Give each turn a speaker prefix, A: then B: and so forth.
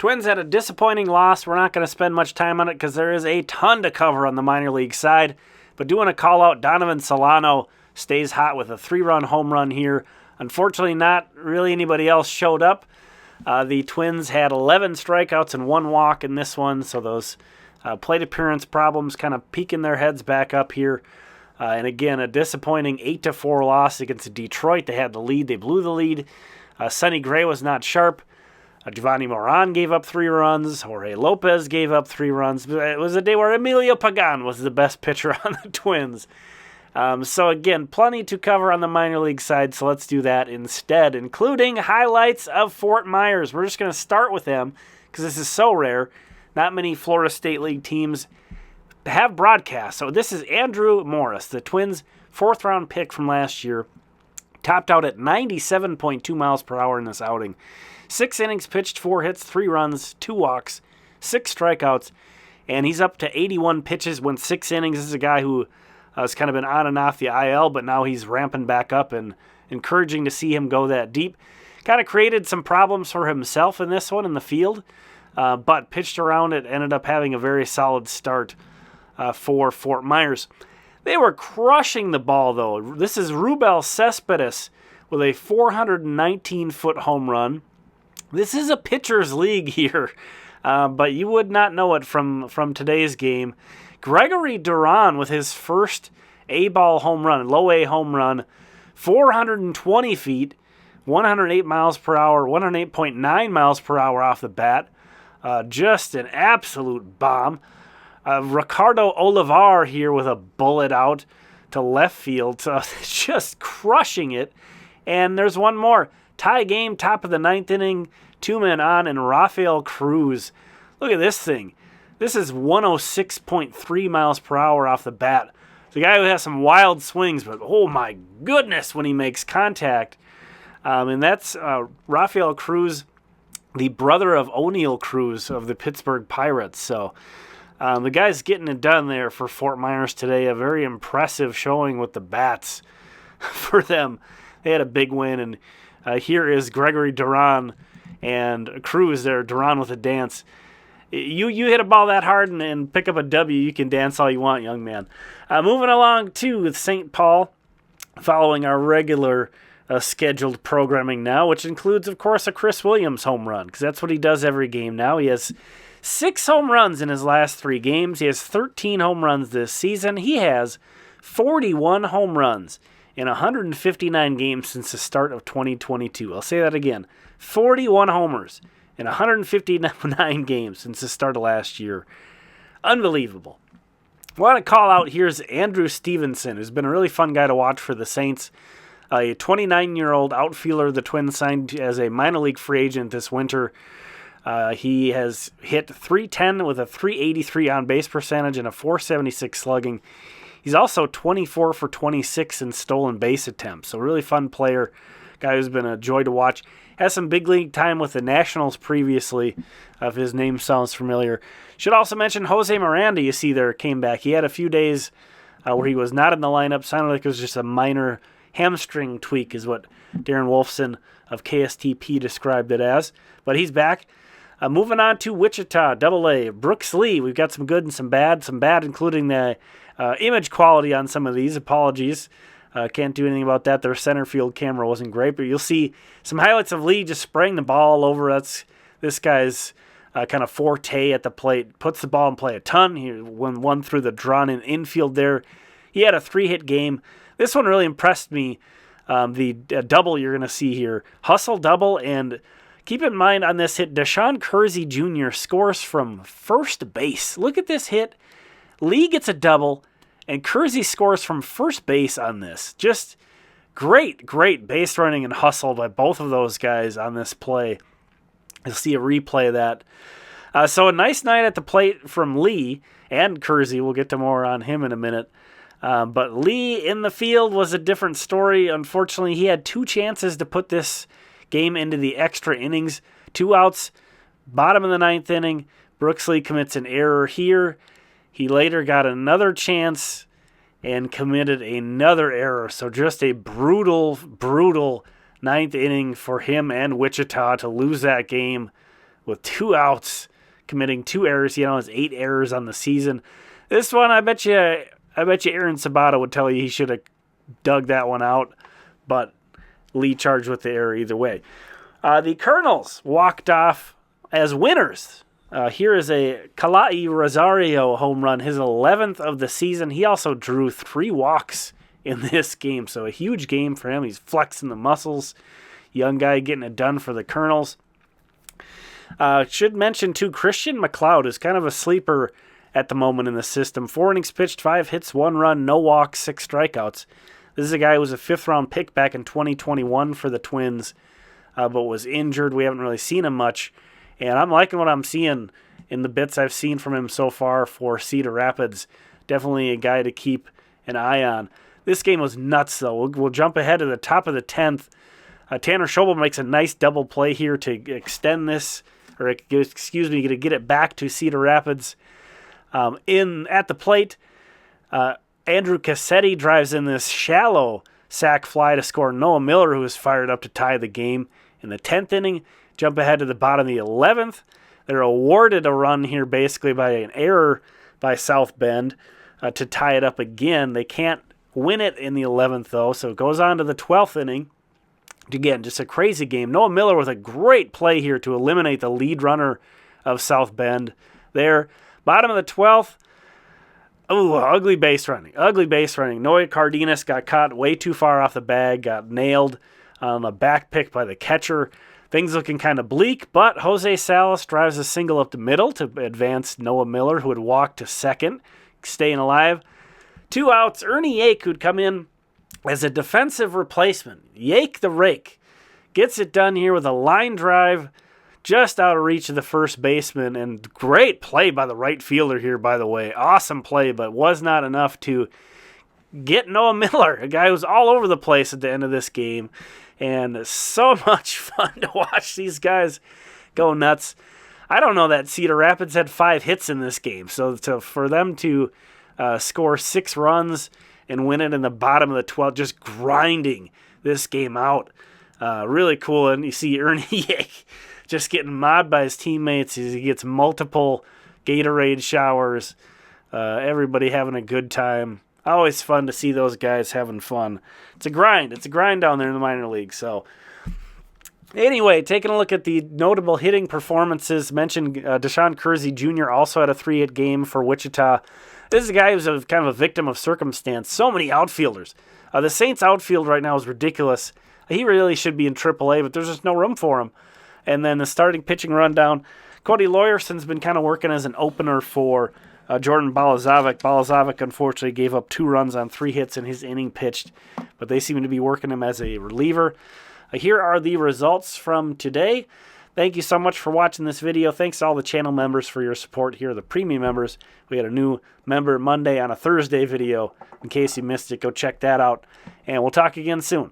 A: Twins had a disappointing loss. We're not going to spend much time on it because there is a ton to cover on the minor league side. But do want to call out Donovan Solano stays hot with a 3-run home run here. Unfortunately, not really anybody else showed up. The Twins had 11 strikeouts and 1 walk in this one, so those plate appearance problems kind of peeking their heads back up here. And again, a disappointing 8-4 loss against Detroit. They had the lead. They blew the lead. Sonny Gray was not sharp. Giovanni Moran gave up 3 runs. Jorge Lopez gave up 3 runs. It was a day where Emilio Pagan was the best pitcher on the Twins. So again, plenty to cover on the minor league side, so let's do that instead, including highlights of Fort Myers. We're just going to start with them because this is so rare. Not many Florida State League teams have broadcasts. So this is Andrew Morris, the Twins' 4th-round pick from last year. Topped out at 97.2 miles per hour in this outing. 6 innings pitched, 4 hits, 3 runs, 2 walks, 6 strikeouts, and he's up to 81 pitches, went 6 innings. This is a guy who has kind of been on and off the IL, but now he's ramping back up, and encouraging to see him go that deep. Kind of created some problems for himself in this one in the field, but pitched around it, ended up having a very solid start for Fort Myers. They were crushing the ball, though. This is Rubel Cespedes with a 419-foot home run. This is a pitcher's league here, but you would not know it from today's game. Gregory Duran with his first A-ball home run, low A home run, 420 feet, 108 miles per hour, 108.9 miles per hour off the bat. Just an absolute bomb. Ricardo Olivar here with a bullet out to left field, so just crushing it. And there's one more. Tie game, top of the 9th inning, 2 men on, and Rafael Cruz. Look at this thing. This is 106.3 miles per hour off the bat. The guy who has some wild swings, but oh my goodness when he makes contact. And that's Rafael Cruz, the brother of O'Neal Cruz of the Pittsburgh Pirates. So the guy's getting it done there for Fort Myers today. A very impressive showing with the bats for them. They had a big win, and here is Gregory Duran and Cruz there. Duran with a dance. You hit a ball that hard and pick up a W, you can dance all you want, young man. Moving along to St. Paul, following our regular scheduled programming now, which includes, of course, a Chris Williams home run, because that's what he does every game now. He has 6 home runs in his last 3 games. He has 13 home runs this season. He has 41 home runs in 159 games since the start of 2022. I'll say that again. 41 homers in 159 games since the start of last year. Unbelievable. I want to call out, here's Andrew Stevenson, who's been a really fun guy to watch for the Saints. A 29-year-old outfielder the Twins signed as a minor league free agent this winter. He has hit .310 with a .383 on-base percentage and a .476 slugging. He's also 24 for 26 in stolen base attempts. So really fun player. Guy who's been a joy to watch. Has some big league time with the Nationals previously, if his name sounds familiar. Should also mention Jose Miranda, you see there, came back. He had a few days where he was not in the lineup. Sounded like it was just a minor hamstring tweak is what Darren Wolfson of KSTP described it as. But he's back. Moving on to Wichita, AA. Brooks Lee, we've got some good and some bad. Some bad including the image quality on some of these. Apologies. Can't do anything about that. Their center field camera wasn't great, but you'll see some highlights of Lee just spraying the ball all over. That's this guy's kind of forte at the plate. Puts the ball in play a ton. He won one through the drawn-in infield there. He had a 3-hit game. This one really impressed me. The double you're going to see here. Hustle double, and keep in mind on this hit, Deshaun Kersey Jr. scores from first base. Look at this hit. Lee gets a double, and Kersey scores from first base on this. Just great base running and hustle by both of those guys on this play. You'll see a replay of that. So a nice night at the plate from Lee and Kersey. We'll get to more on him in a minute. But Lee in the field was a different story. Unfortunately, he had 2 chances to put this game into the extra innings. 2 outs, bottom of the 9th inning. Brooks Lee commits an error here. He later got another chance and committed another error. So just a brutal 9th inning for him and Wichita to lose that game with 2 outs, committing 2 errors. He has 8 errors on the season. This one, I bet you Aaron Sabato would tell you he should have dug that one out, but Lee charged with the error either way. The Colonels walked off as winners. Here is a Kalai Rosario home run, his 11th of the season. He also drew 3 walks in this game, so a huge game for him. He's flexing the muscles. Young guy getting it done for the Colonels. Should mention, too, Christian McLeod is kind of a sleeper at the moment in the system. 4 innings pitched, 5 hits, 1 run, no walks, 6 strikeouts. This is a guy who was a 5th-round pick back in 2021 for the Twins, but was injured. We haven't really seen him much, and I'm liking what I'm seeing in the bits I've seen from him so far for Cedar Rapids. Definitely a guy to keep an eye on. This game was nuts, though. We'll jump ahead to the top of the 10th. Tanner Schobel makes a nice double play here to extend this, to get it back to Cedar Rapids. At the plate, Andrew Cassetti drives in this shallow sac fly to score Noah Miller, who was fired up to tie the game in the 10th inning. Jump ahead to the bottom of the 11th. They're awarded a run here basically by an error by South Bend to tie it up again. They can't win it in the 11th, though, so it goes on to the 12th inning. Again, just a crazy game. Noah Miller with a great play here to eliminate the lead runner of South Bend there. Bottom of the 12th, ugly base running. Noah Cardenas got caught way too far off the bag, got nailed on a back pick by the catcher. Things looking kind of bleak, but Jose Salas drives a single up the middle to advance Noah Miller, who had walked to second, staying alive. 2 outs, Ernie Yake, who'd come in as a defensive replacement. Yake the rake gets it done here with a line drive just out of reach of the first baseman, and great play by the right fielder here, by the way. Awesome play, but was not enough to get Noah Miller, a guy who was all over the place at the end of this game, and so much fun to watch these guys go nuts. I don't know that Cedar Rapids had 5 hits in this game, so for them to score 6 runs and win it in the bottom of the 12th, just grinding this game out. Really cool. And you see Ernie Yake just getting mobbed by his teammates. He gets multiple Gatorade showers. Everybody having a good time. Always fun to see those guys having fun. It's a grind. It's a grind down there in the minor league. So anyway, taking a look at the notable hitting performances, mentioned Deshaun Kersey Jr. also had a 3-hit game for Wichita. This is a guy who's kind of a victim of circumstance. So many outfielders. The Saints outfield right now is ridiculous. He really should be in AAA, but there's just no room for him. And then the starting pitching rundown. Cody Lawyerson's been kind of working as an opener for Jordan Balazovic. Balazovic, unfortunately, gave up 2 runs on 3 hits in his inning pitched, but they seem to be working him as a reliever. Here are the results from today. Thank you so much for watching this video. Thanks to all the channel members for your support. Here are the premium members. We had a new member Monday on a Thursday video. In case you missed it, go check that out. And we'll talk again soon.